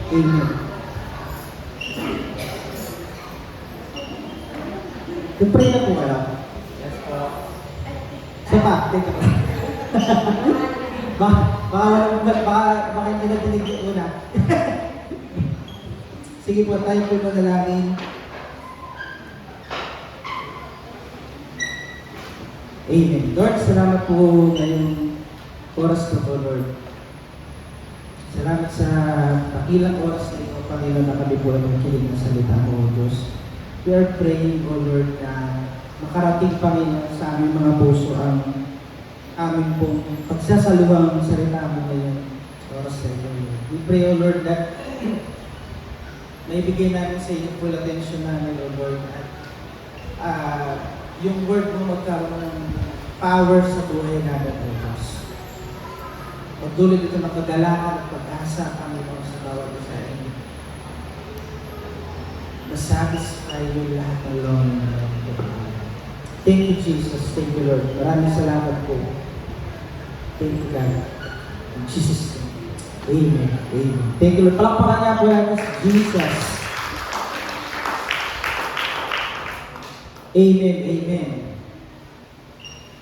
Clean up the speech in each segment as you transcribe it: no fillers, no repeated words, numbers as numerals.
Amen. Pray na po kayo. Yes po. Isa pa, teka pa. Baka hindi na dinig yung una. Sige po, tayo po manalangin. Amen. Lord, salamat po ngayong oras na po, Lord. Salamat sa pakilang oras na ito, Panginoon, na kami po ay makikinig ng salita mo, O Diyos. We are praying, O Lord, na makarating, Panginoon, sa aming mga puso ang aming pong pagsasaluhang salita mo ngayong oras na ito. We pray, O Lord, that naibigay namin sa iyo full attention namin, O Lord, at yung word mo magkaroon ng power sa buhay namin, O Diyos. Pagdulog ito ng kagalakan at pag-asa, Panginoon, sa bawat isa inyo. Masatisfy yung lahat ng longing na namin. Thank you, Jesus. Thank you, Lord. Maraming salamat po. Thank you, God. In Jesus' name. Amen. Amen. Thank you, Lord. Palakpakan niya po natin si Jesus. Amen. Amen.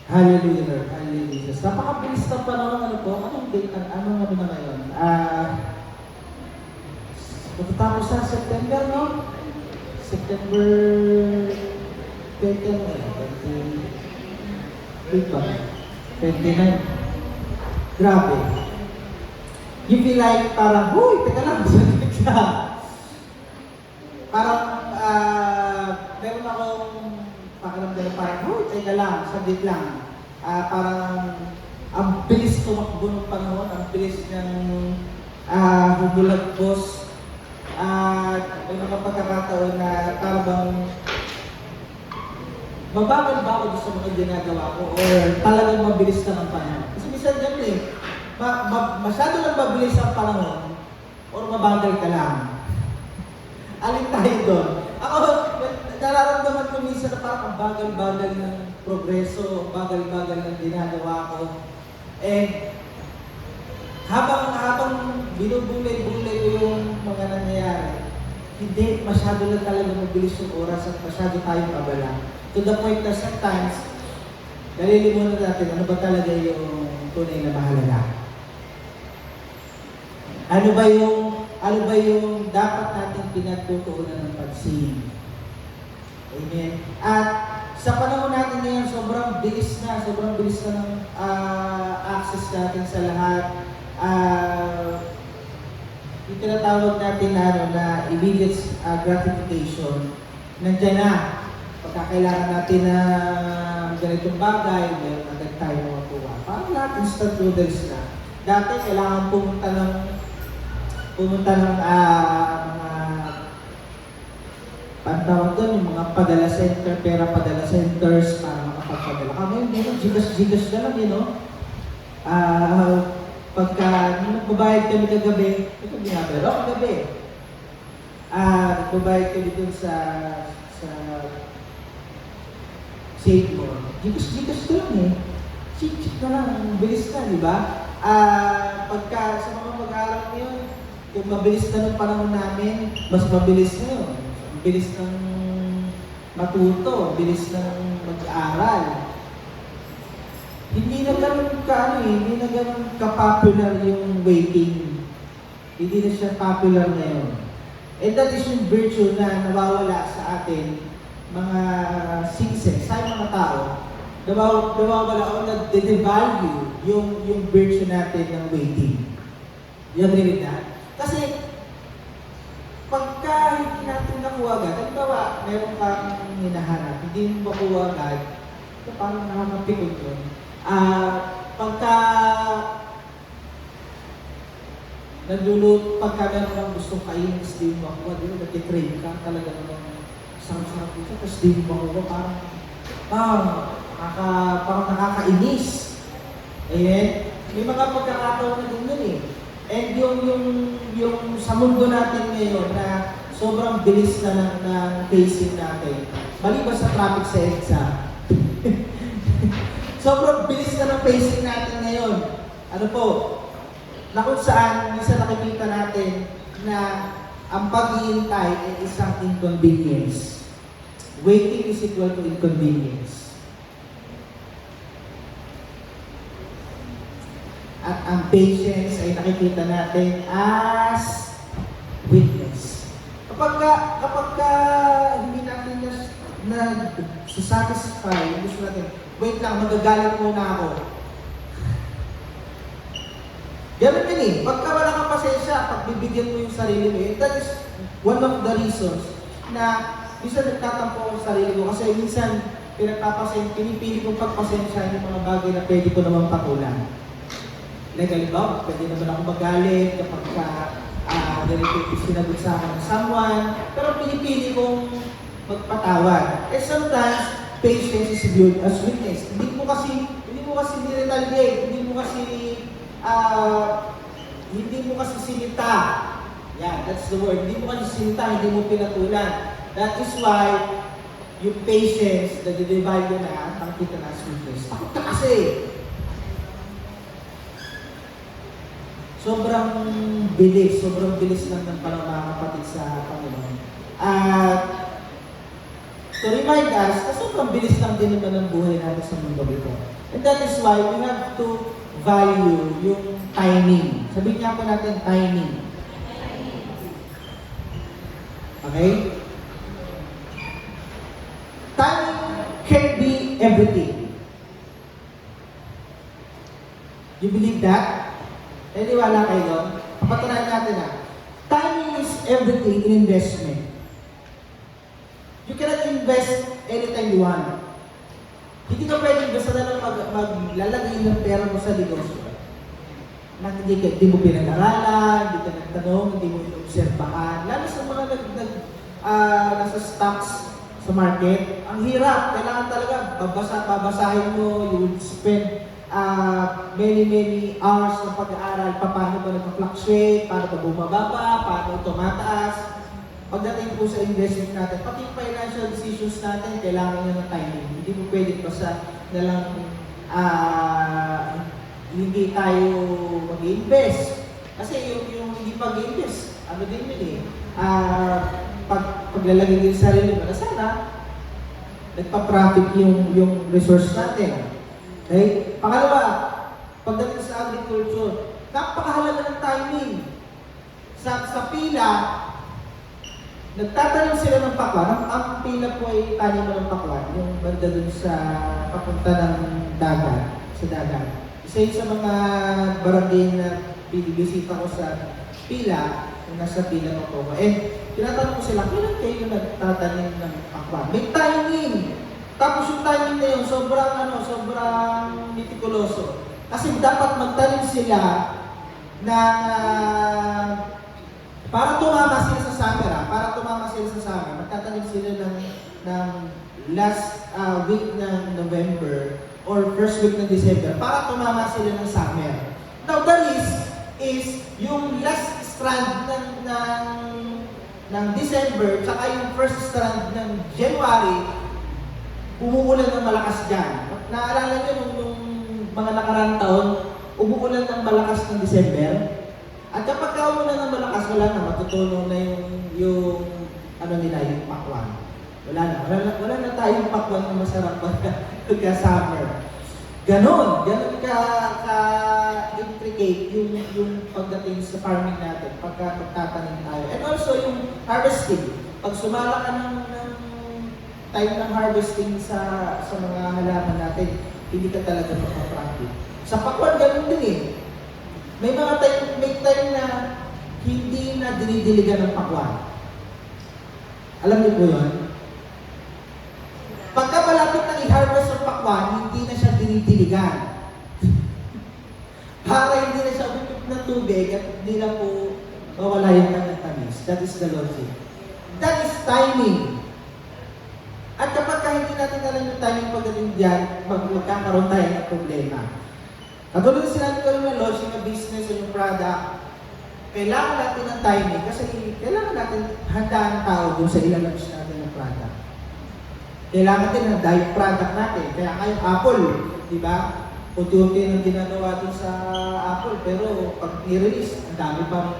Hallelujah, Lord. Hallelujah, Jesus. Napakabilis ng panahon, ano po? Anong date? Anong ano na ngayon? Matatapos sa September, no? September 20, ano ngayon? 29. Grabe. You feel like parang, huy, teka lang, salit ka. Parang, meron akong pakiramdam parang, huy, teka lang, salit lang. Parang, ang bilis tumakbo ng panahon, ang bilis niyang humulagpos. May mga pagkakataon na parang mabagal ba ako doon sa mga ginagawa ko or talagang mabilis na ng panahon? Kasi minsan dyan masyado lang mabilis ang panahon or mabagal ka lang. Alin tayo doon? Ako, nararamdaman ko minsan na parang ang bagal-bagal ng progreso, bagal-bagal ng ginagawa ko. And habang binubulay-bulay ko yung mga nangyayari, hindi masyado lang talaga mabilis yung oras at masyado tayong abala. To the point na sometimes, nalilimunan natin ano ba talaga yung tunay na mahalaga. Ano ba yung dapat nating pinagtutuunan ng pansin. Amen. At sa panahon natin ngayon, sobrang bilis na ng access natin sa lahat. Yung tinatawag natin na immediate gratification, nandiyan na. Pagkakailangan natin na ganitong bagay, meron agad tayo makuha. Parang lahat instant noodles na. Dati kailangan pumunta ng mga pantawag doon, yung mga padala center, pera padala centers para makapagpadala. Ngayon, Gcash na lang, pagka nagbabayad kami kagabi, ito ginabero kagabi. Nagbabayad kami dun sa Save More. Gcash ka lang Chik na lang, bilis na, di ba? Pagka sa mga mag-aaral ngayon, yung mabilis na ng panahon namin, mas mabilis na yun. Bilis ng matuto, bilis ng mag-aaral. Hindi na ganun ka-popular yung waiting. Hindi na siya popular ngayon. And that is yung virtue na nawawala sa atin, mga citizens, sa mga tao, nawawala o na-devalue yung virtue natin ng waiting. You agree with that? Kasi, pagka hindi natin nakuha agad, halimbawa, meron kang hinahanap, hindi mo makuha agad, ito parang nakakapikot yun. Pagka pagka meron kang gustong kainin, tapos di mo makuha, di mo nag-crave ka, talaga naman sarap-sarap dito, tapos di mo makuha, parang nakakainis. Ayan. May mga pagkakataon na din yun And yung sa mundo natin ngayon na sobrang bilis na ng pacing natin, maliban sa traffic sa EDSA, sobrang bilis na ng pacing natin ngayon. Ano po, na kung saan, minsan nakikita natin, na ang paghihintay ay isang inconvenience. Waiting is equal to inconvenience. At ang patience ay nakikita natin as witness. Kapag hindi natin satisfy, gusto natin, wait lang, magagalit muna ako. Ganun din eh. Pagka wala kang pasensya, pagbibigyan mo yung sarili mo, that is one of the reasons na minsan nagtatampo ako sa sarili ko kasi minsan pinipili kong pagpasensya yung mga bagay na pwede ko naman patulan. Like, halimbawa, pwede naman ako magalit kapag ganito sinagot sa akin ng someone, pero pinipili kong magpatawad. And sometimes, patience is viewed as weakness. Hindi mo kasi niretaliate, hindi mo kasi sinita. Yeah, that's the word. Hindi mo kasi sinita, hindi mo pinatulan. That is why yung patience, na didevalue na, nakikita na as weakness. Takot ka kasi. Sobrang bilis lang ng panahon mga kapatid sa Panginoon. At to remind us, na sobrang bilis lang din naman ng buhay natin sa mundo ito. And that is why we have to value yung timing. Sabihin niya po natin, timing. Okay? Timing can be everything. You believe that? Naniwala kayo doon? Papatunayan natin na. Timing is everything in investment. You cannot invest anytime you want. Hindi ka pwede basta na lang maglalagay ng pera mo sa negosyo. Na hindi mo pinag-aralan, hindi ka nagtanong, hindi mo inobserbahan. Lalo sa mga nasa stocks sa market, ang hirap. Kailangan talaga, babasahin mo, you would spend many hours na pag-aaral, paano ba nag-fluctuate, paano ba bumababa, paano tumataas. Pagdating po sa investment natin, pati financial decisions natin, kailangan nyo ng timing. Hindi mo pwede basta na lang hindi tayo mag-invest. Kasi yung hindi pag-invest, ano din yun eh, paglalagay din sa sarili mo, sana nagpa-profit yung resource natin. Okay? Pangalawa, pagdating sa agriculture, napakahalaga ng timing. Sa pila, nagtatanim sila ng pakwan. Ang pila po ay taniman ng pakwan, yung banda dun sa papunta ng dagat, sa dagat. Isa yun sa mga barangay na binibisita ko sa pila, yung nasa pila ng Toma. Tinatanong ko sila, kailan kayo nagtatanim ng pakwan? May timing! Tapos yung timing na yun, sobrang meticuloso. Kasi dapat magtanim sila na para tumama sila sa summer, magtatanim sila ng last week ng November or first week ng December para tumama sila ng summer. Now, the risk is yung last strand ng December tsaka yung first strand ng January, umuulan ng malakas dyan. Naalala nyo nung mga nakarang taon, umuulan ng malakas ng December. At kapag umuulan ng malakas, wala na, matutunaw na yung pakwan. Wala na tayong pakwan na masarap pagka summer. Ganon ka-intricate yung pagdating sa farming natin, pagka magtatanim tayo. And also yung harvesting. Pag sumala ka ng time ng harvesting sa mga halaman natin, hindi ka talaga makapractice. Sa pakwan, ganun din eh. May time na hindi na dinidiligan ng pakwan. Alam niyo po yun? Pagka malapit na i-harvest ng pakwan, hindi na siya dinidiligan. Para hindi na siya upipip ng tubig at hindi na po mawala yung tamis. That is the logic. That is timing. At kapag hindi natin alam yung timing pagdating dyan, magkakaroon tayo ng problema. Katulad na sinabi ko ng launching na business o yung product, kailangan natin ng timing kasi kailangan natin handaan ang tao dun sa ilalabas natin ng product. Kailangan din handa yung product natin. Kaya ngayong Apple, di ba? Unti-unti nang ginagawa dun sa Apple, pero pag i-release, ang dami pang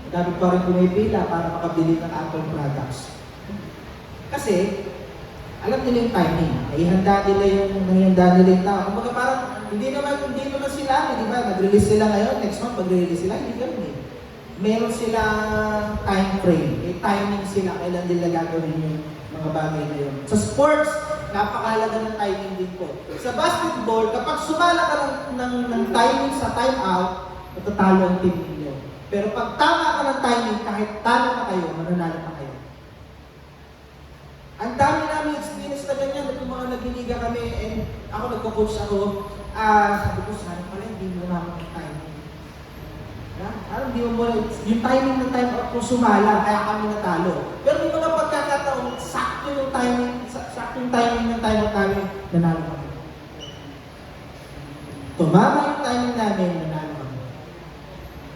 Madami pa rin pumipila para makabili ng Apple products. Kasi, alam nila yung timing. Naihanda nila yung tao. Kumbaga parang, hindi naman sila, di ba? Nag-release sila ngayon, next month mag-release sila, hindi ganun eh. Meron silang time frame. May timing sila, kailan nila gagawin yung mga bagay na yun. Sa sports, napakahalaga ng timing din po. Sa basketball, kapag sumala ka ng timing sa timeout, matatalo ang team ninyo. Pero pag tama ka ng timing, kahit talo na kayo, mananalo pa kayo. Ang dami namin experience na ganyan, at yung mga nagiliga kami, and ako nagko-coach ako, sabi ko, sana pala, hindi mo naman ang timing. Hindi mo yung timing ng time out mo sumala, kaya kami natalo. Pero yung mga pagkakataon, sakto yung timing ng time out namin, nanalo kami. Tumama yung timing namin, nanalo kami.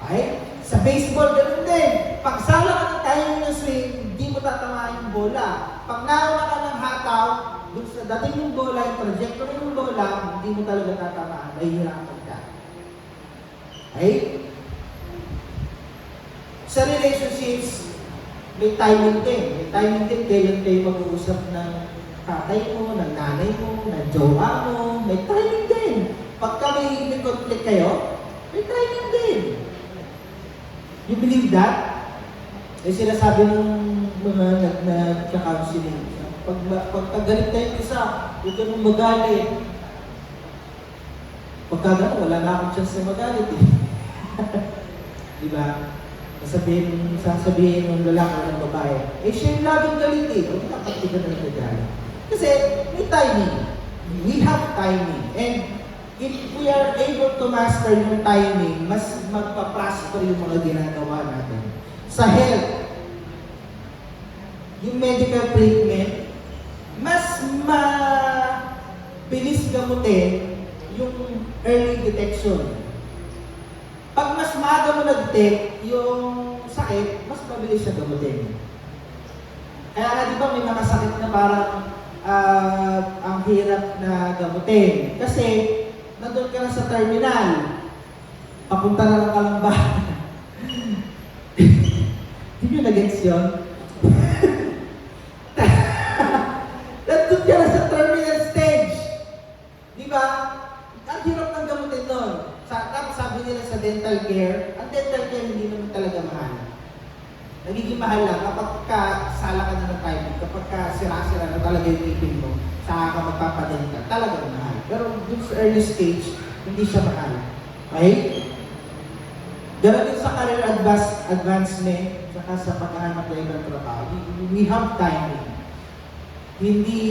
Okay? Sa baseball, ganun din. Pag sala ka ng timing ng swing, hindi mo tatamaan yung bola. Pag nauna ka ng hataw, dun sa dating yung bola, yung trajectory ng bola, hindi mo talaga tatamaan. Mahihirapan ka. Okay? Sa relationships, may timing din. May timing din kayo mag-uusap ng tatay mo, ng nanay mo, ng jowa mo. May timing din. Pagka may conflict kayo, may timing din. You believe that? Eh sila sabi ng mga nagka-counseling. Pagka galit tayo isa, huwag ka nung magalit. Pagka gano'n, wala na akong chance na magalit eh. Diba? Sasabihin ng lalaki ng babae, eh siya yung laging galit eh. Huwag nakapit ka na nagagalit. Kasi may timing. We have timing. And if we are able to master yung timing, mas magpa-prosper yung mga ginagawa natin. Sa health, yung medical treatment, mas mabilis gamutin yung early detection. Pag mas maaga mo na-detect yung sakit, mas mabilis siya gamutin. Kaya nga di ba may mga sakit na parang ang hirap na gamutin. Kasi nandun ka na sa terminal, papunta na lang Kalamba. Hindi nyo na-gets yun? Nandun ka na sa terminal stage. Di ba? Ang hirap ng gamutin nun. Tapos sabi nila sa dental care, ang dental care hindi naman talaga mahal. Nagiging mahal lang kapag sala ka na ng timing, kapag sira-sira na talaga yung ngipin mo, saka ka magpapadental, talaga mahal. Pero dun sa early stage, hindi siya mahal. Okay? Ganon din sa career advancement, saka sa paghahanap ng ibang trabaho. We have timing. Hindi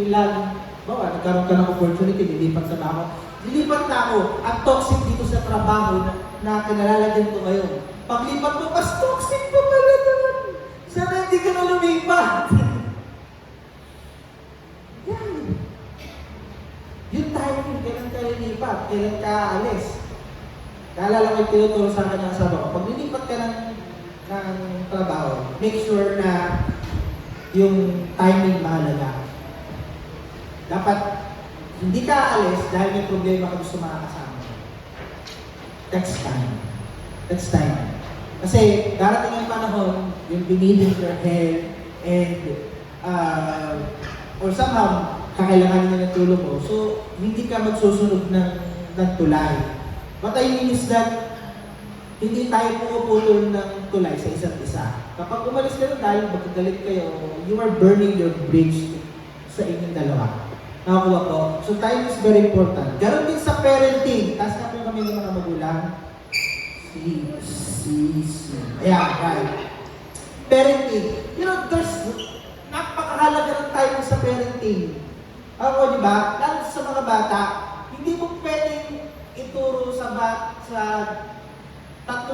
lang, nagkaroon ka ng opportunity, lilipat sa trabaho. Lilipat na ako. Ang toxic dito sa trabaho na kinalala din ko ngayon. Paglipat mo, mas toxic pa pala naman. Sana hindi ka na lumipat. Yan. Yung timing, kailan ka lilipat, kailan ka alis. Kaalala ko yung tinuturo sa akin ng asawa ko. Pag lilipat ka ng trabaho, make sure na yung timing mahalaga. Dapat hindi ka aalis dahil may problema ka gusto makakasama. That's time. That's time. Kasi darating ang panahon, yung binilin your health and or somehow, kakailanganin na ng tulong mo. So, hindi ka magsusunod ng tulay. What I mean is that hindi tayo pumuputol ng tulay sa isa't isa. Kapag umalis ka na dahil magkagalit kayo, you are burning your bridge sa inyong dalawa. Nakakuha ko. So time is very important. Ganon din sa parenting. Taas na po kami ng mga magulang. Ayan, right. Parenting. You know, there's napakahalaga ng time sa parenting. Ako, di ba? Lalo sa mga bata, hindi mo pwedeng ituro sa 3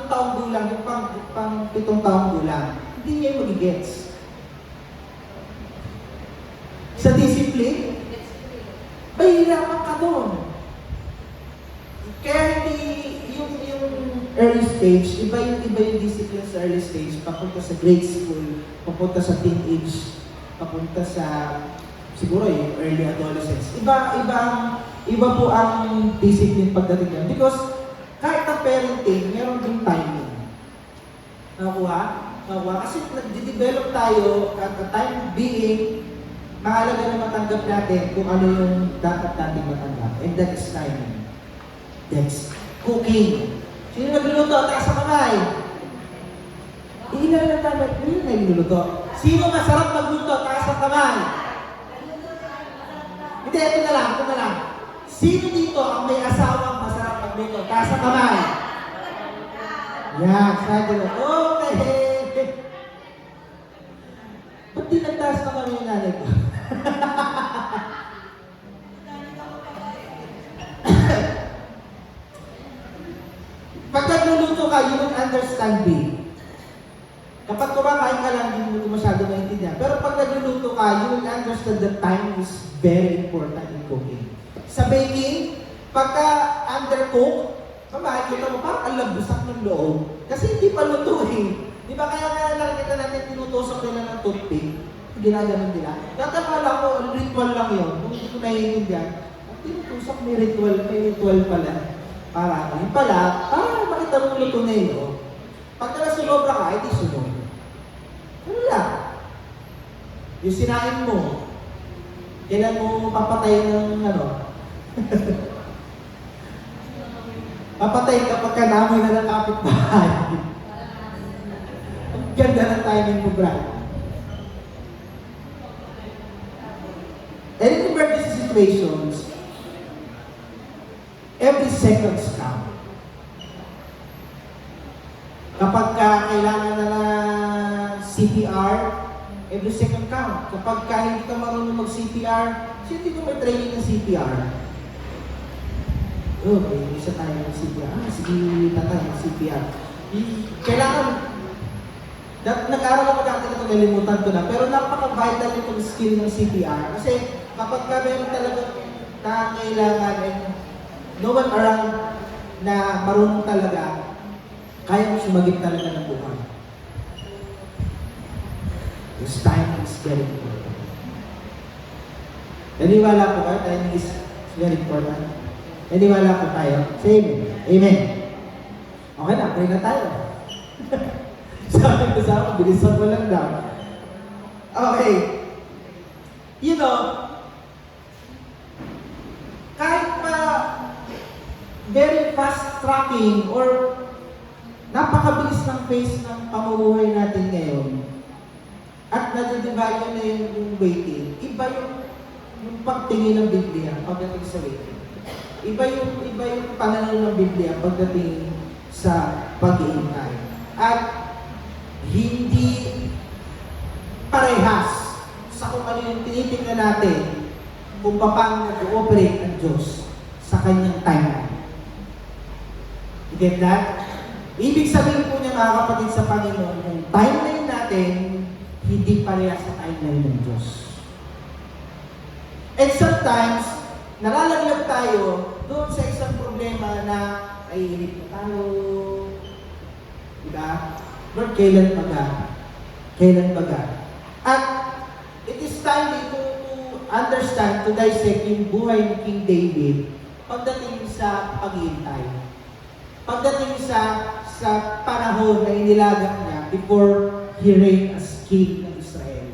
taong gulang, yung pang 7 taong gulang. Hindi niya yung magigets. Sa discipline, mahirapan ka doon. Kaya hindi, yung early stage, iba yung discipline sa early stage, papunta sa grade school, papunta sa teenage, papunta sa, siguro yung early adolescence. Iba po ang discipline pagdating yan. Because, kahit ang parenting, meron din timing. Nakuha? Nakuha. Kasi nag-develop tayo at the time being, mahalaga na matanggap natin kung ano yung dapat natin matanggap. And that is timing. That's cooking. Sino nagluluto? Taas ang kamay. Hindi na lang tayo. Sino nagluluto? Sino masarap magluto? Taas ang kamay. Hindi, ito na lang. Sino dito ang may asawang masarap magluto? Taas ang kamay. Yan, sabi mo. Okay. Ba't di nagtaas na kami yung nanay ko? Pag nagluluto ka, you will understand me. Kapag kumakain ka lang, hindi mo masyado maintindihan. Pero pag nagluluto ka, you will understand that time is very important in cooking. Sa baking, pagka undercook, makikita mo parang ang labusak ng loob. Kasi hindi pa lutuin. Di ba kaya nakikita natin tinutusok nila ng toothpick? Ginaganon nila. Natakala ko, ritual lang yun. Kung hindi ko naiintindihan, ang tinutusok may ritual pala. Para ano? Yung pala, makita mo luto na yun. Pag nasulobra ka, hindi sunod. Ano lang? Yung sinain mo, kailan mo papatay ng ano? Papatay kapag kanamoy na ng kapitbahay. Ang ganda ng timing mo, Brad. And in emergency situations, every second count. Kapag kailangan na CPR, every second count. Kapag hindi ka marunong mag-CPR, hindi ko may training ng CPR. Okay, isa tayo ng CPR. Sige, tatay ng CPR. Kailangan, nag-aaral ako dati na ito, nalimutan ko na, pero napaka-vital itong skill ng CPR. Kasi kapag ka meron talaga na kailangan, no one around na marunong talaga, kaya mo sumagip talaga ng buhay. This time is very important. Naniwala po kayo, timing is very important. Naniwala po tayo. Say amen. Amen. Okay na, pray na tayo. Sabi ko sa akin, bilisan mo lang daw. Okay. You know, kahit pa very fast tracking or napakabilis ng pace ng pamumuhay natin ngayon at nadidivayo na yung waiting, iba yung pagtingin ng Biblia pagdating sa waiting. Iba yung pananaw ng Biblia pagdating sa pag-iintay. At hindi parehas sa kung ano yung tinitingnan natin kung paano nag-ooperate ang Diyos sa kanyang timeline. You get that? Ibig sabihin po niya, mga kapatid sa Panginoon, yung timeline natin, hindi parehas sa timeline ng Diyos. And sometimes, nalalaglag tayo doon sa isang problema na ay inip na tayo. Diba? Lord, kailan baga? Kailan baga? At it is time to understand, to dissect yung buhay ni King David pagdating sa paghihintay. Pagdating sa panahon na inilagang niya before he reigned as king ng Israel.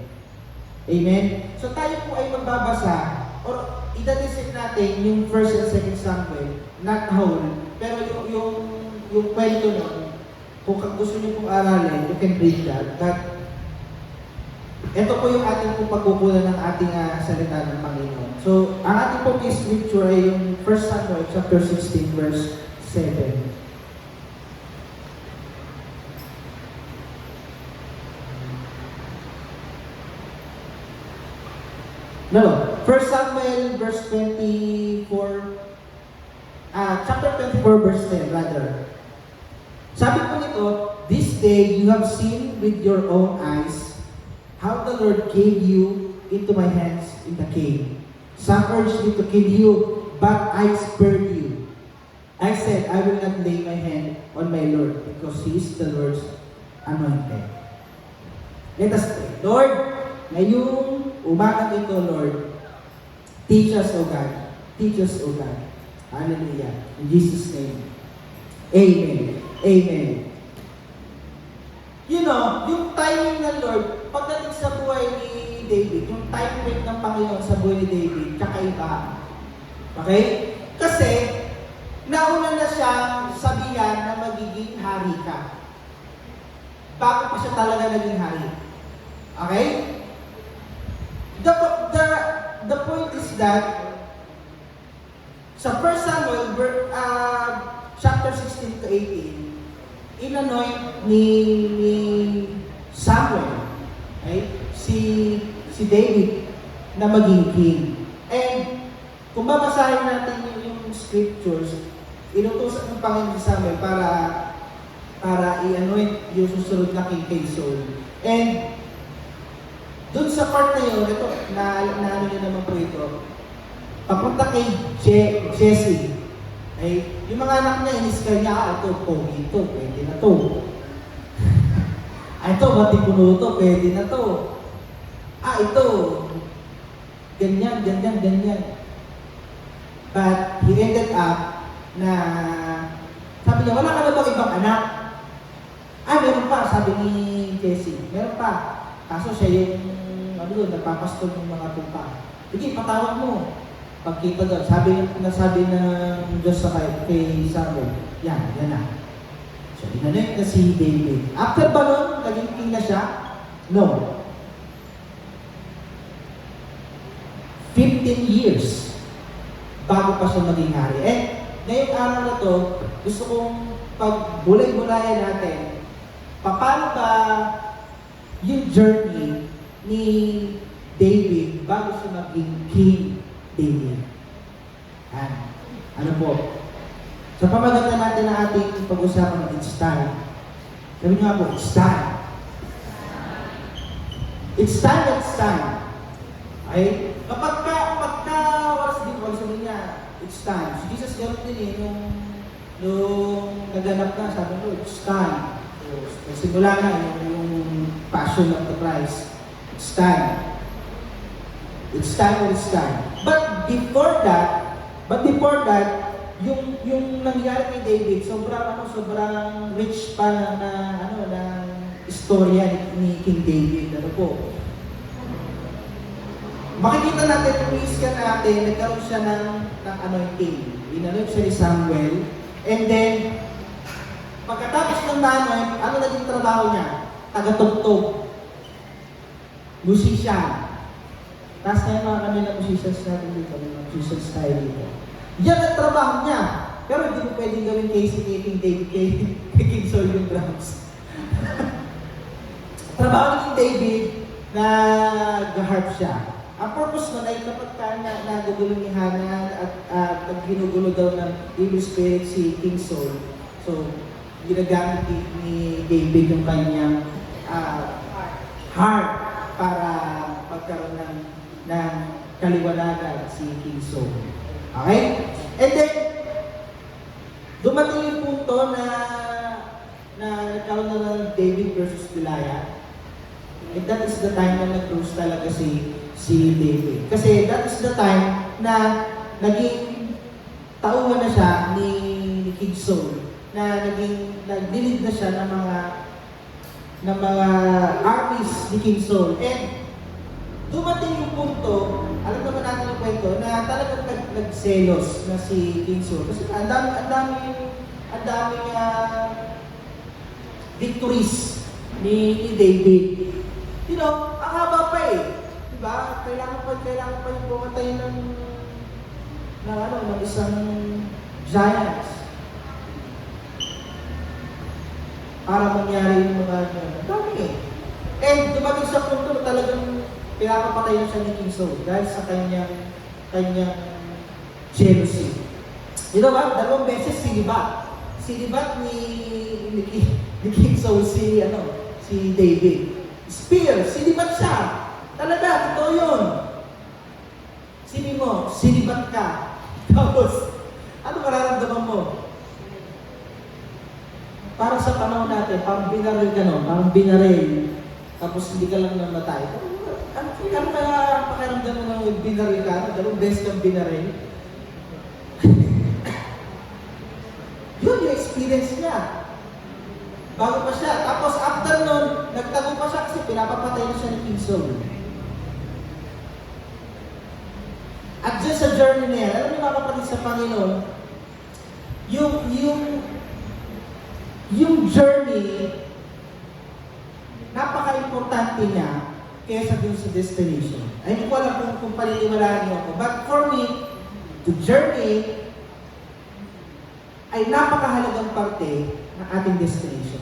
Amen? So tayo po ay magbabasa or idadisip natin yung 1st and 2nd Samuel, not whole, pero yung kwento nun, kung gusto niyo pong aralin, you can read that. But ito po yung ating pong pagkukulan ng ating salita ng Panginoon. So, ang ating pong scripture ay yung 1 Samuel chapter 16 verse 7. No, 1 Samuel verse 24, chapter 24 verse 10 rather. Sabi po nito, this day you have seen with your own eyes how the Lord gave you into my hands in the cave. Some urged me to kill you, but I spared you. I said, I will not lay my hand on my Lord because He is the Lord's anointed. Let us pray. Lord, ngayong umaga ito, Lord, teach us, O God. Teach us, O God. Hallelujah. In Jesus' name. Amen. Amen. yung timing ng Lord, pagdating sa buhay ni David, yung time frame ng Panginoon sa buhay ni David, kakaiba. Okay? Kasi, nauna na siyang sabihan na magiging hari ka. Bago pa siya talaga naging hari. Okay? The point is that, sa 1 Samuel, chapter 16 to 18, inanoint ni Samuel, okay, si David na maging king. And kung babasahin natin yung scriptures, inutusan ng Panginoon si Samuel para i-anoint yung susunod na king kay Saul. And dun sa part na yun, ito, na ano nyo naman po ito, papunta kay Jesse. Ay, yung mga anak niya, iniskal niya, ito, pogi ito, pwede na to. Ito, matipuno to, pwede na to. Ito, ganyan. But he ended up na, sabi niya, wala ka na bang ibang anak? Meron pa, sabi ni Jesse, meron pa. Kaso siya yung, nagpapastol ng mga tupa. Sige, patawag mo. Pagkita doon, nasabi ng Diyos sa kay Samuel, yan na. So, inanek na si David. After ba nun, naging king na siya? No. 15 years bago pa siya maging hari. Ngayong araw na to, gusto kong pagbulay-bulayan natin, paano ba yung journey ni David bago siya maging king David. Ano po? Sa pamamagitan natin na ating pag-usapan ng it's time. Sabi nga po, it's time. It's time. Okay? Kapag oras din po, sabi niya, it's time. Si Jesus gano'n din nung naganap na, sabi ko, it's time. So, nagsimula na yung passion of the Christ. It's time. It's time. But before that, yung nangyari kay David, sobrang rich pa na istorya ni King David. Ano po? Makikita natin, kung natin, nagkaroon siya ng anointing. Inanoint siya ni Samuel. And then, pagkatapos ng anoint, ano naging trabaho niya? Tagatugtog. Musician. Tapos ngayon mga kami na musicians natin dito, mga musicians tayo dito. Yan ang trabaho niya. Pero hindi mo pwedeng gawin kay King David, kay King Saul yung drums. Trabaho ni King David na nag-harp siya. Ang purpose nun ay kapag nagugulo ni Hannah at ginugulo daw ng evil spirit si King Saul. So, ginagamit ni David yung kanyang harp para pagkaroon ng kaliwanagan si King Saul. Okay? And then, dumating yung punto na nagkaroon na ng David versus Goliath. And that is the time na nag-cruise talaga si David. Kasi that is the time na naging tauhan na siya ni King Saul. Na nag-lead na siya ng mga armies ni King Saul. And dumating yung punto, alam naman natin yung kwento, na talagang nagselos na si King Saul. Kasi ang daming victories ni David. Ang haba pa eh. Diba? Kailangan pa yung pumatay ng isang giants. Para mangyari yung mga dami eh. And dumating sa punto talagang pinapapatay na siya ni King Saul dahil sa kanyang jealousy. Ba? 2 beses sinibat. Sinibat ni King Saul si David. Spear, sinibat siya. Talaga, totoo yun. Sinibat ka. Tapos, ano mararamdaman mo? Parang sa panahon natin, parang binaril ka parang binaril. Tapos hindi ka lang namatay. Ano kaya pakiramdam mo nang binaril ka? 2 beses kang binaril? Yun yung experience niya. Bago pa siya. Tapos after nun, nagtago pa siya kasi pinapapatay na siya ni King Saul. At dyan sa journey na yan, alam niyo mga kapatid sa Panginoon, yung journey, napaka-importante niya kaysa dun sa destination. Ay, hindi ko alam kung paliliwalaan niyo ako. But for me, the journey ay napakahalagang parte ng ating destination.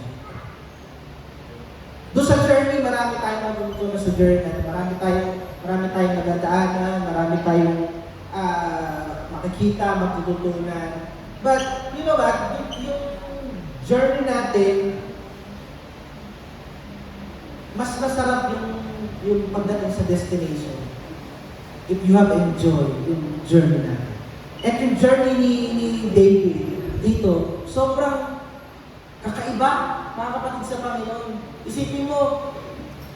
Doon sa journey, marami tayong matutunan sa journey natin. Marami tayong nagdadaanan, marami tayong makikita, matututunan. But, you know what? Yung journey natin, mas masarap yung pagdating sa destination if you have enjoyed yung journey natin. At yung journey ni David dito, sobrang kakaiba, mga kapatid sa Panginoon. Isipin mo,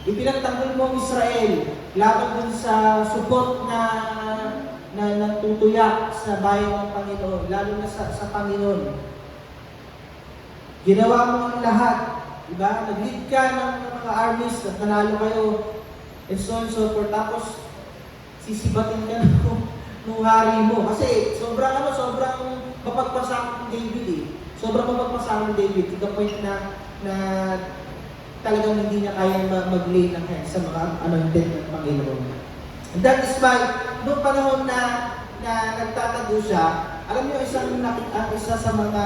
ipinagtanggol mo ang Israel laban dun sa support na nagtutuyak sa bayan ng Panginoon, lalo na sa Panginoon. Ginawa mo ang lahat, diba? Nag-lead ka ng mga armies, nanalo kayo, and so on and so forth. Tapos, sisibatin ka ng hari mo. Kasi sobrang mapagpasakot ng David eh. Sobrang mapagpasakot ng David. To the point na talagang hindi niya kaya mag-lay ng hands sa mga anointed ng Panginoon. And that is why, noong panahon na nagtatago siya, alam niyo, isa sa mga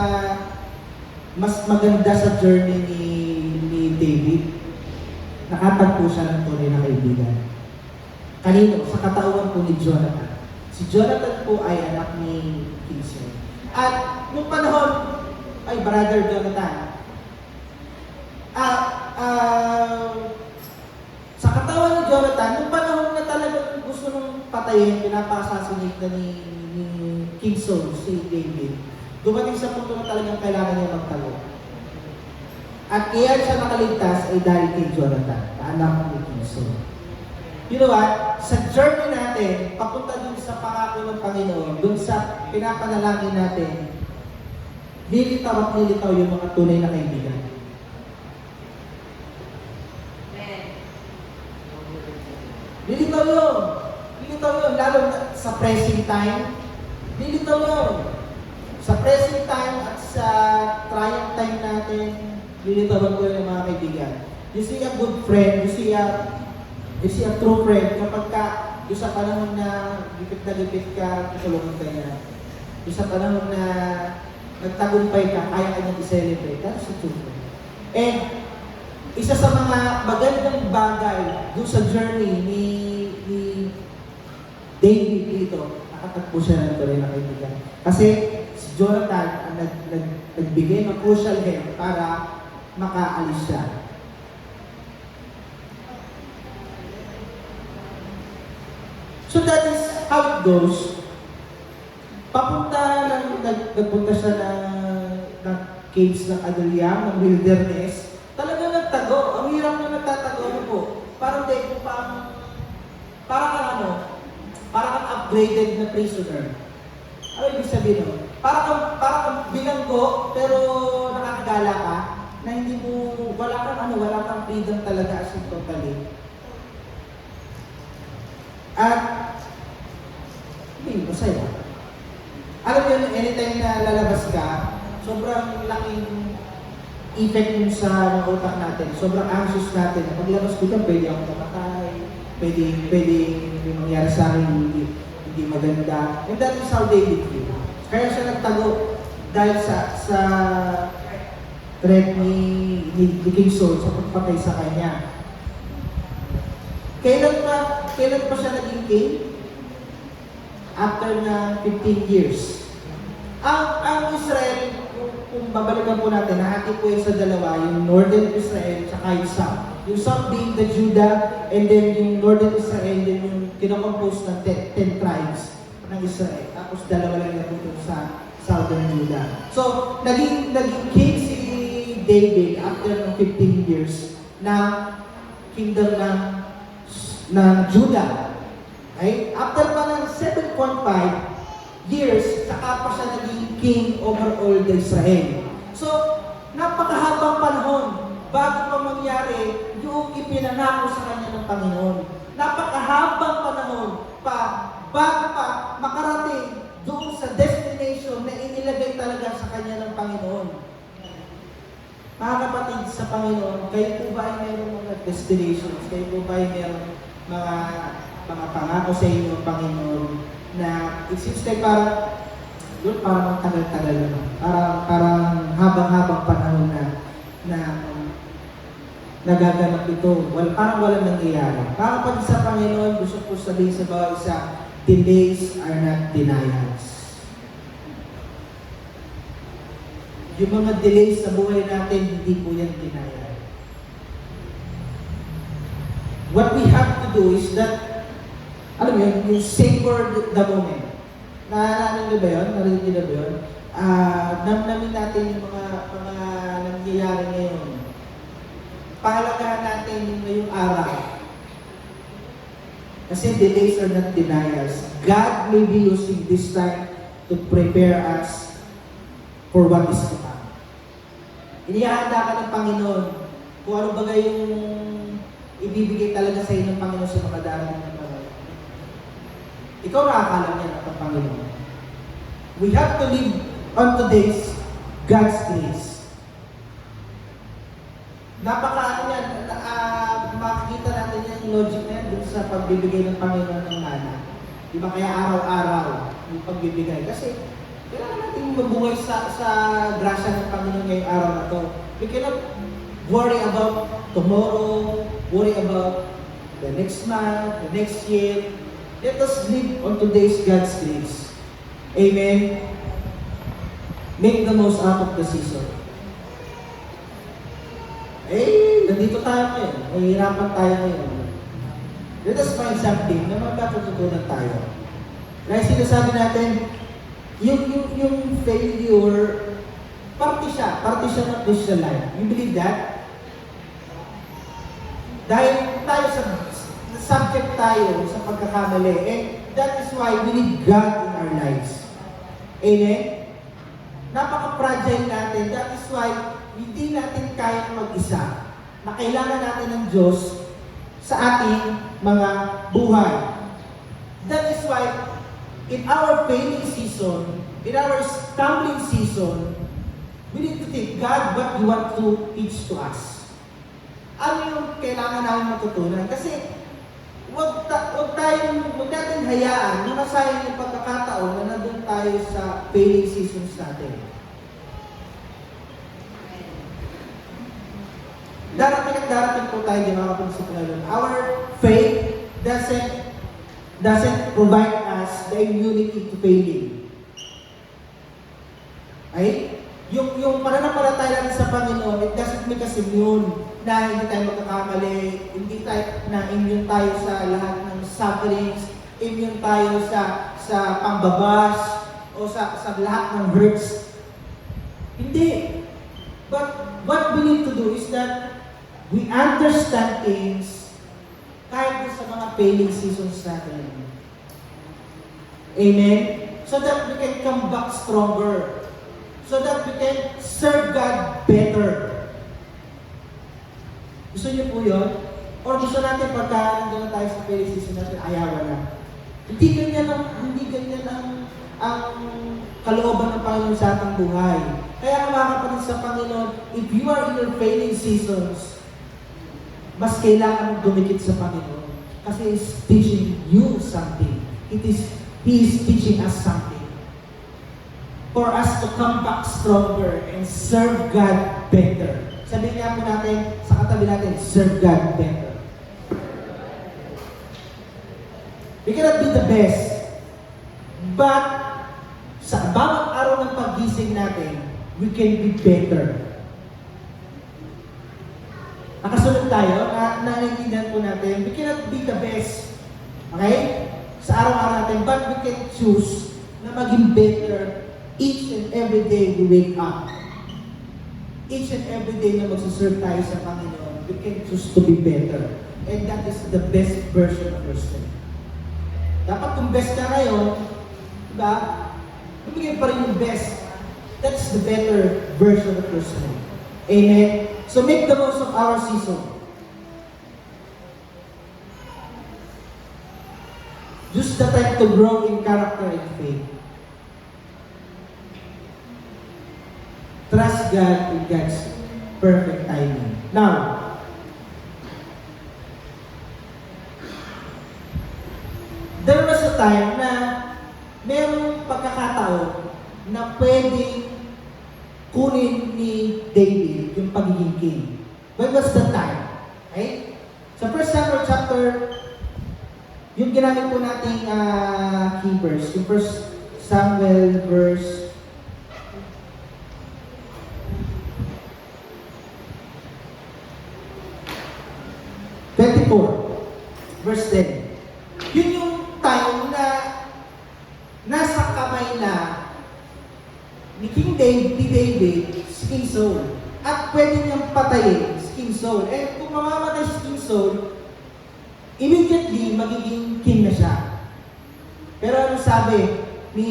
mas maganda sa journey ni David, nakatagpo siya ng tunay na kaibigan. Kanino? Sa katauhan po ni Jonathan. Si Jonathan po ay anak ni King Saul. At noong panahon, ay brother Jonathan, sa katawan ni Jonathan, noong panahon na talagang gusto nung patayin, pinapa-assassinate na ni King Saul, si David, dumating sa punto na talagang kailangan niya magtago. At kaya siya nakaligtas ay dahil kay Jonathan, anak ni King Saul. You know what? Sa journey natin, papunta dun sa pangako ng Panginoon, dun sa pinapanalangin natin, lilitaw at lilitaw yung mga tunay na kaibigan. Lilitaw yun. Lilitaw yun. Lalo sa pressing time, lilitaw yun. Sa pressing time at sa triumph time natin, lilitawan ko yung mga kaibigan. You see a good friend, you see a true friend, kapag yung sa panahon na gipit ka, tutulungan ka niya. Yung sa panahon na nagtagumpay ka, kaya ka niyang i-celebrate. That's a true friend. And isa sa mga magandang bagay doon sa journey ni David dito, nakatagpo siya ng tunay na kaibigan. Kasi si Jonathan ang nagbigay ng crucial help para makaalis siya. So that is how it goes. Nagpunta siya ng caves ng Adullam, ng wilderness. Talagang nagtago. Ang hirap na nagtatago po. Parang kang upgraded na prisoner. Ano ibig sabihin nun? Parang kang bilanggo, pero nakakagala ka, na hindi mo, wala kang freedom talaga as in totally. At, hindi, masaya. Alam mo yun, anytime na lalabas ka, sobrang laking effect yun sa mga utak natin. Sobrang anxious natin. Paglabas ko dyan, pwede akong mamatay, pwede may mangyari sa akin, hindi maganda. And that is how David feel. Kaya siya nagtago dahil sa threat ni King Saul sa pagpatay sa kanya. Kailan pa siya naging king? After na 15 years. Ang Israel, kung babalikan po natin, nahati po yung sa dalawa, yung Northern Israel at yung South. Yung South being the Judah, and then yung Northern Israel, then yung kinocompose ng 10 tribes ng Israel. Tapos dalawa lang naputo sa Southern Judah. So, naging king si David after ng 15 years na kingdom ng Judah. Okay? After pa ng 7.5 years, saka pa siya naging king over all the Israel. So, napakahaba Mahabang panahon bago pa mangyari yung ipinanako sa kanya ng Panginoon. Napakahabang panahon pa bago pa makarating doon sa destination na inilagay talaga sa kanya ng Panginoon. Mga kapatid sa Panginoon, kayo po ba ay mayroong mga destinations? Kayo po ba ay mayroong mga pangako sa inyo, Panginoon, na it seems like parang tagal-tagal naman. Parang habang-habang panahon na nagaganap ito. Parang walang nangyayari. Mga kapatid sa Panginoon, gusto ko sabihin sa bawat isa, delays are not denials. Yung mga delays sa buhay natin, hindi po yan denial. What we have to do is that, alam mo yun, yung savor the moment. Narinig ba yun? Namnamin natin yung mga nangyayari ngayon. Pahalagahan natin yung ngayong araw. Kasi delays are not denials. God may be using this time to prepare us for what is to come. Inihahanda ka ng Panginoon kung ano bagay yung ibibigay talaga sa iyo ng Panginoon sa mga darating ng panahon. Ikaw nakakalam niya ng Panginoon. We have to live on today's God's grace. Makikita natin yung logic na yan dun sa pagbibigay ng Panginoon ng mana. Di ba kaya araw-araw yung pagbibigay? Kasi kailangan natin mabuhay sa grasya ng Panginoon ngayong araw na to. We cannot worry about tomorrow, worry about the next month, the next year. Let us live on today's God's grace. Amen? Make the most out of the season. Nandito tayo ngayon. Mahihirapan tayo ngayon. Let us find something na magkatutunan tayo. Dahil sinasabi natin, yung failure, parte siya ng Christian life. You believe that? Dahil tayo subject tayo sa pagkakamali. And that is why we need God in our lives. Amen? Napaka-fragile natin. That is why hindi natin kaya mag-isa. Na kailangan natin ng Diyos sa ating mga buhay. That is why in our failing season, in our stumbling season, we need to think, God, what you want to teach to us? Ano yung kailangan namin matutunan? Kasi huwag natin hayaan na masayang yung pagkakataon na nandun tayo sa failing seasons natin. Darating po tayo, di mga kapatid sa Panginoon. Our faith doesn't provide us the immunity to failing. Ay? Yung pananampalataya natin sa Panginoon, it doesn't make us immune na hindi tayo magkakamali, immune tayo sa lahat ng sufferings, immune tayo sa pambabas, o sa lahat ng hurts. Hindi. But what we need to do is that we understand things kahit sa mga failing seasons natin. Amen? So that we can come back stronger. So that we can serve God better. Gusto niyo po yun? Or gusto natin pagka nandun na tayo sa failing season natin, ayawan na. Hindi ganyan ang kalooban ng Panginoon sa ating buhay. Kaya mga kapatid sa Panginoon, if you are in your failing seasons, mas kailangan mong dumikit sa Panginoon. Kasi He is teaching you something. He is teaching us something. For us to come back stronger and serve God better. Sabihin nga po natin, sa katabi natin, serve God better. We cannot be the best. But, sa bawat araw ng paggising natin, we can be better. Nakasunod tayo, naiintindihan po natin, we cannot be the best. Okay? Sa araw-araw natin, but we can choose na maging better each and every day we wake up. Each and every day na magsuserve tayo sa Panginoon, we can choose to be better. And that is the best version of yourself. Dapat kung best ka ngayon, diba? Ibigay pa rin yung best. That's the better version of yourself. Amen? So make the most of our season. Use the time to grow in character and faith. Trust God in God's perfect timing. Now, there was a time na merong pagkakataon na pwedeng kunin ni David yung pagiging king. When was the time? Okay? Sa 1 Samuel chapter, yung ginamit po nating key verse, yung 1 Samuel verse 24, verse 10. Yun yung time na nasa kamay na ni David, si King Saul. At pwede niyang patayin si King Saul. And kung mamamatay si King Saul, immediately magiging king na siya. Pero ano sabi ni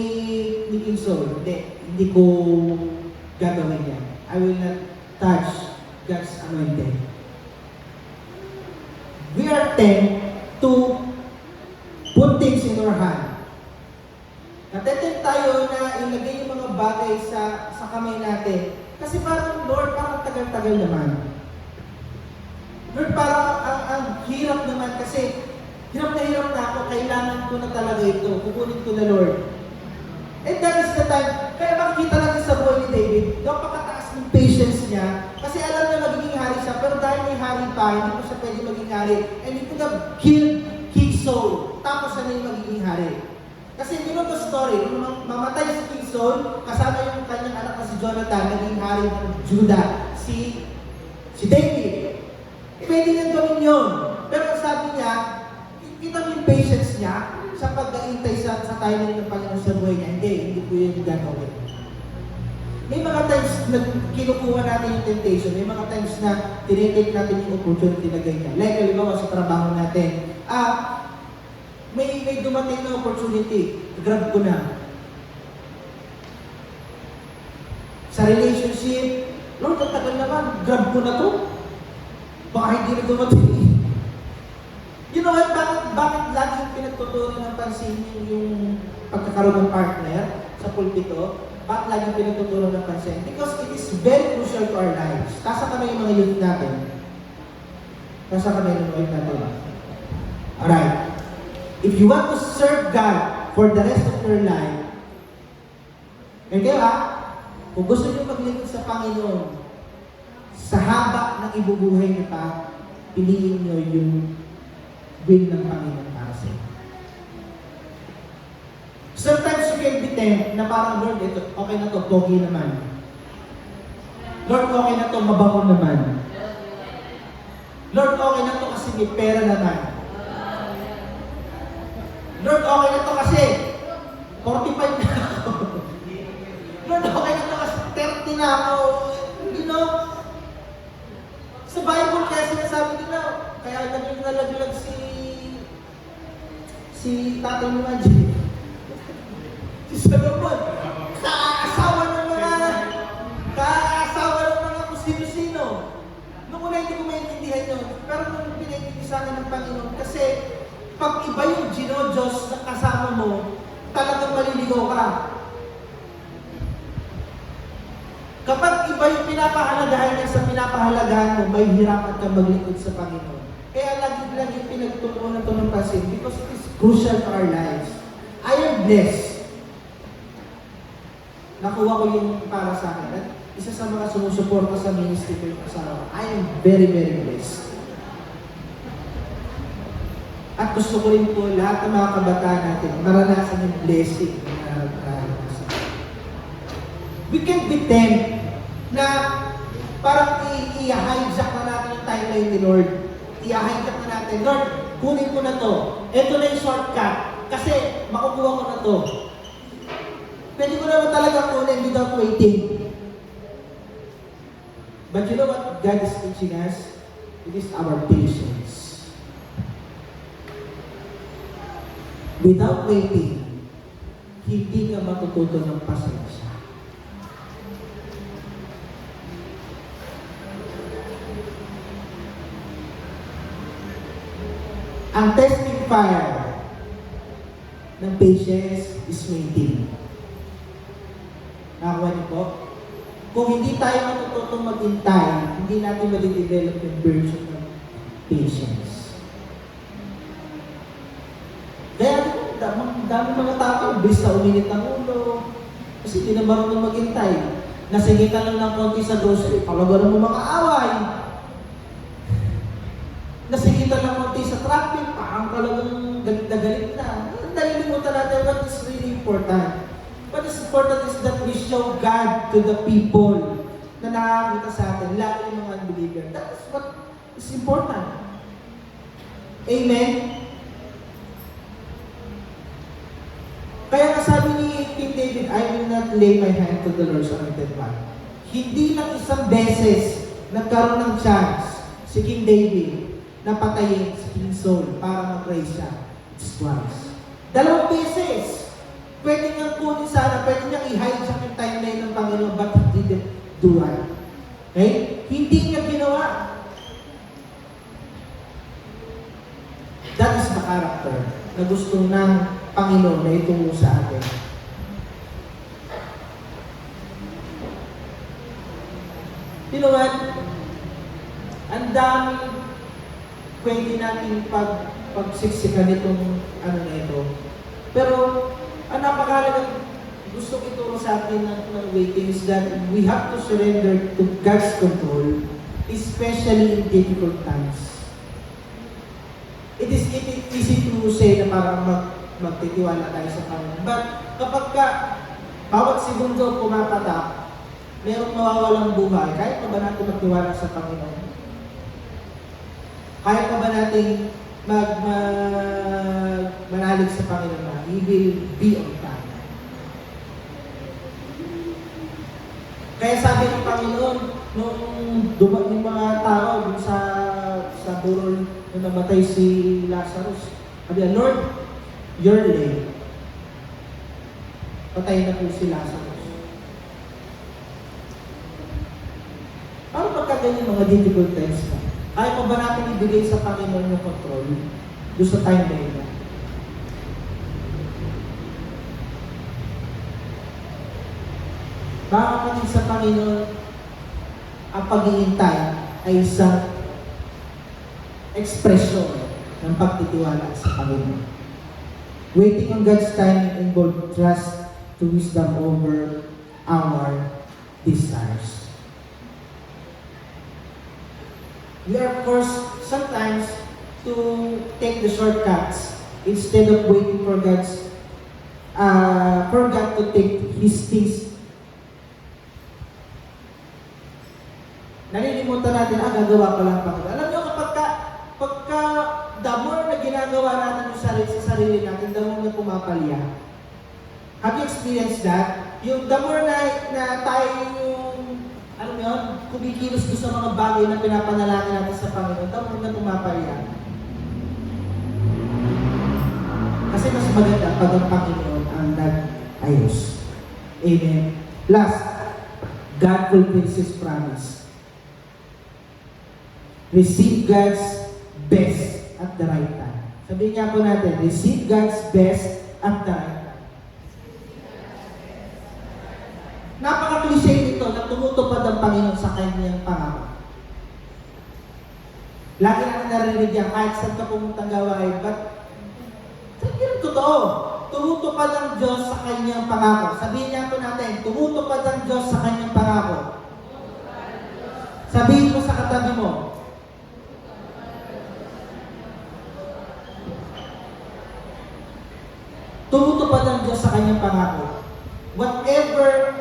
King Saul? Hindi ko gagawin yan. I will not touch God's anointed. We are tempted to put things in our hand. Natetempt tayo na ilagay yung mga bagay sa kamay natin. Kasi parang, Lord, parang tagal-tagal naman. Lord, parang ang hirap naman kasi hirap na ako, kailangan ko na talaga ito. Kukunin ko na, Lord. And that is the time. Kaya makikita natin sa buhay ni David, napakataas ng patience niya. Kasi alam niya magiging hari siya, pero dahil may hari pa, hindi ko siya pwede maging hari. And he could have killed King Saul. Tapos siya na yung magiging hari. Kasi you know the story, nung mamatay si King Saul, kasama yung kanyang anak na si Jonathan, naging hari ng Judah, si David. Pwede niyang gawin yun. Pero sabi niya, kita mo yung patience niya sa pag-aintay sa timing ng Panginoon sa buhay niya. Hindi po yun gagawin. May mga times na kinukuha natin yung temptation, may mga times na tinitake natin yung opportunity na ganyan. Like, halimbawa sa trabaho natin, may dumating na opportunity, grab ko na. Sa relationship, Lord, ang tagal naman, grab ko na to. Baka hindi na dumating. You know what? Bakit laging pinagtutunan ng pansin yung pagkakaroon ng partner sa pulpito? Bakit laging pinagtutunan ng pansin? Because it is very crucial to our lives. Tasa kami yung mga youth natin. Tasa kami yung mga youth natin. Alright. If you want to serve God for the rest of your life, kung gusto niyo maglingkod sa Panginoon, sa haba ng ibubuhay niyo pa, piliin niyo yung will ng Panginoon para sa inyo. Sometimes you can be tempted na parang, Lord, ito, okay na to, pogi naman. Lord, okay na to, mabango naman. Lord, okay na to kasi may pera naman. Lord, okay na to kasi 45 na ako. Lord, okay na to kasi 30 na ako. You know, sa Bible kaya sinasabi nila, kaya naging nalaglag si tatay mo nga dyan. Si Solomon. Kaasawa ng mga kung sino-sino. Noong una hindi ko maintindihan yun. Pero nung pinag-ibig sa akin ng Panginoon, kasi pag iba yung Diyos na kasama mo, talagang maliligaw ka. Kapag iba yung pinapahalagahan niya sa pinapahalagahan mo, may hirapan ka maglingkod sa Panginoon. Kaya lagi pinagtutunan ito ng pasin because it is crucial to our lives. I am blessed. Nakuha ko yung para sa akin. At isa sa mga sumusuporta sa ministry ko yung asawa. I am very, very blessed. At gusto ko rin po lahat ng mga kabataan natin maranasan yung blessing na naranasan. We can be tempted na parang i-hijack na natin yung timeline ni Lord. I-hijack na natin, Lord, kunin ko na to. Ito na yung shortcut. Kasi makukuha ko na to. Pwede ko naman talaga kunin without waiting. But you know what God is teaching us? It is our patience. Without waiting, hindi ka matututo ng pasensya. Ang testing fire ng patience is waiting. Nakakuha niyo po? Kung hindi tayo matututong maghintay, hindi natin madidevelop yung virtue ng patience. Kaya dami mga tao, bis na uminit ang ulo, kasi hindi na marunong maghintay. Nasingitan lang ng konti sa grocery, palabaran mo mga away. Nasingitan lang konti sa traffic, parang talagang galit na galit na. Nalilimutan natin what is really important. What is important is that we show God to the people na nakakita sa atin, lalo yung mga unbeliever. That is what is important. Amen? Kaya nga sabi ni King David, I will not lay my hand to the Lord's anointed one. Hindi lang isang beses nagkaroon ng chance si King David na patayin si King Saul para mag-raise siya. It's twice. 2 beses. Pwede niyang kunin sana, pwede niyang i-hijack yung timeline ng Panginoon, but he didn't do it. Okay? Hindi niya ginawa. That is the character na gusto ng Panginoon na itungo sa atin. You know what? Ang dami pwede natin pagsiksikan itong ano na ito. Pero, ang napakahalagang gusto ituro sa atin ng waiting is that we have to surrender to God's control, especially in difficult times. It is easy to say na parang magtitiwala tayo sa Panginoon. But kapag bawat segundo pumapatak, mayroong mawawalang buhay, kahit pa ba natin magtiwala sa Panginoon? Kahit pa ba natin manalig sa Panginoon na He will be on time. Kaya sabi ng Panginoon, nung dumating yung mga tao dun sa burol nung namatay si Lazarus, sabi niya, Lord, you're late. Patay na po si Lazarus. Paano pagkaganyan mga difficult times na? Ayaw pa ba natin ibigay sa Panginoon yung control doon sa time na ito? Baka kapatid sa Panginoon, ang pag-iintay ay isang ekspresyon ng pagtitiwala sa Panginoon. Waiting on God's time involves trust to wisdom over our desires. We are forced sometimes to take the shortcuts instead of waiting for God to take His things. Nalilimutan natin, gagawa ko lang Panginoon. Alam niyo, pagka the more na ginagawa natin yung sa sarili natin, the more na pumapalya. Have you experienced that? Yung the more na tayo yung alam mo yun, kumikilos ko sa mga bagay na pinapanalangin natin sa Panginoon, tapos na pumapalya. Kasi mas maganda pag ang Panginoon ang nag-ayos. Amen. Last, God fulfills His promise. Receive God's best at the right time. Sabihin niya po natin, receive God's best at the right time. Napaka-cliche nito na tumutupad ang Panginoon sa kanyang pangako. Lagi natin narinig yan, kahit saan ka pumuntang gawain, but sabihin totoo, tumutupad ang Diyos sa kanyang pangako. Sabihin niya po natin, tumutupad ang Diyos sa kanyang pangako. Sabihin mo sa katabi mo, tumutupad ang Diyos sa kanyang pangako. Whatever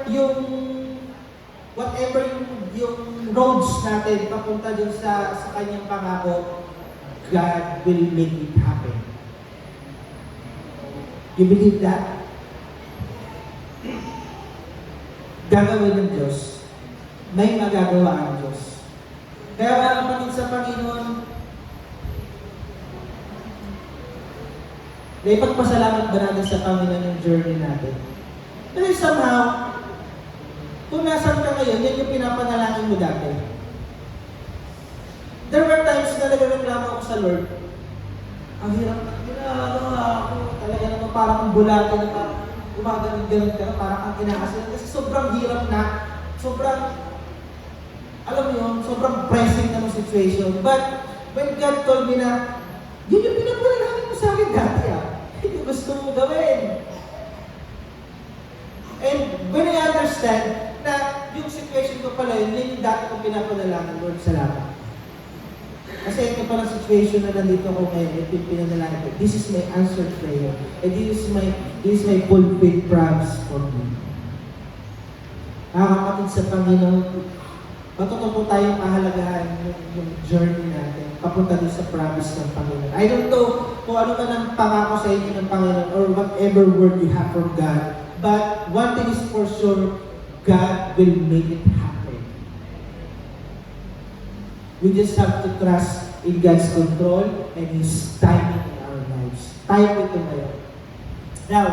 yung roads natin papunta dun sa kanyang pangako, God will make it happen. You believe that? Gagawin ng Diyos. May magagawa ang Diyos. Kaya mga kapatid sa Panginoon, naipagpasalamat ba natin sa Panginoon yung journey natin? Kasi somehow, kung nasan ka ngayon, yan yung pinapanalangin mo dati. There were times na nagreklamo ako sa Lord. Ang hirap na ginagawa ako. Talaga naman parang ang bulate na parang gumaganon-ganon ka na parang ang kinakasilan. Kasi sobrang hirap na, sobrang, alam mo yun, sobrang pressing na ng situation. But when God told me na, yun yung pinagpalalangin mo sa akin dati Hindi gusto mo gawin. And when I understand na yung situation ko pala yun yung dati kong pinapanalangin, Lord, salamat. Kasi ito palang situation na nandito ko ngayon, ito yung pinanalangin ko. This is my answered prayer. And this is my fulfilled promise for me. Kapatid sa Panginoon, matuto po tayong kahalagahan yung journey natin papunta din sa promise ng Panginoon. I don't know kung ano man ang pangako sa inyo ng Panginoon or whatever word you have from God. But one thing is for sure, God will make it happen. We just have to trust in God's control and His timing in our lives. Tayo ito ngayon. Now,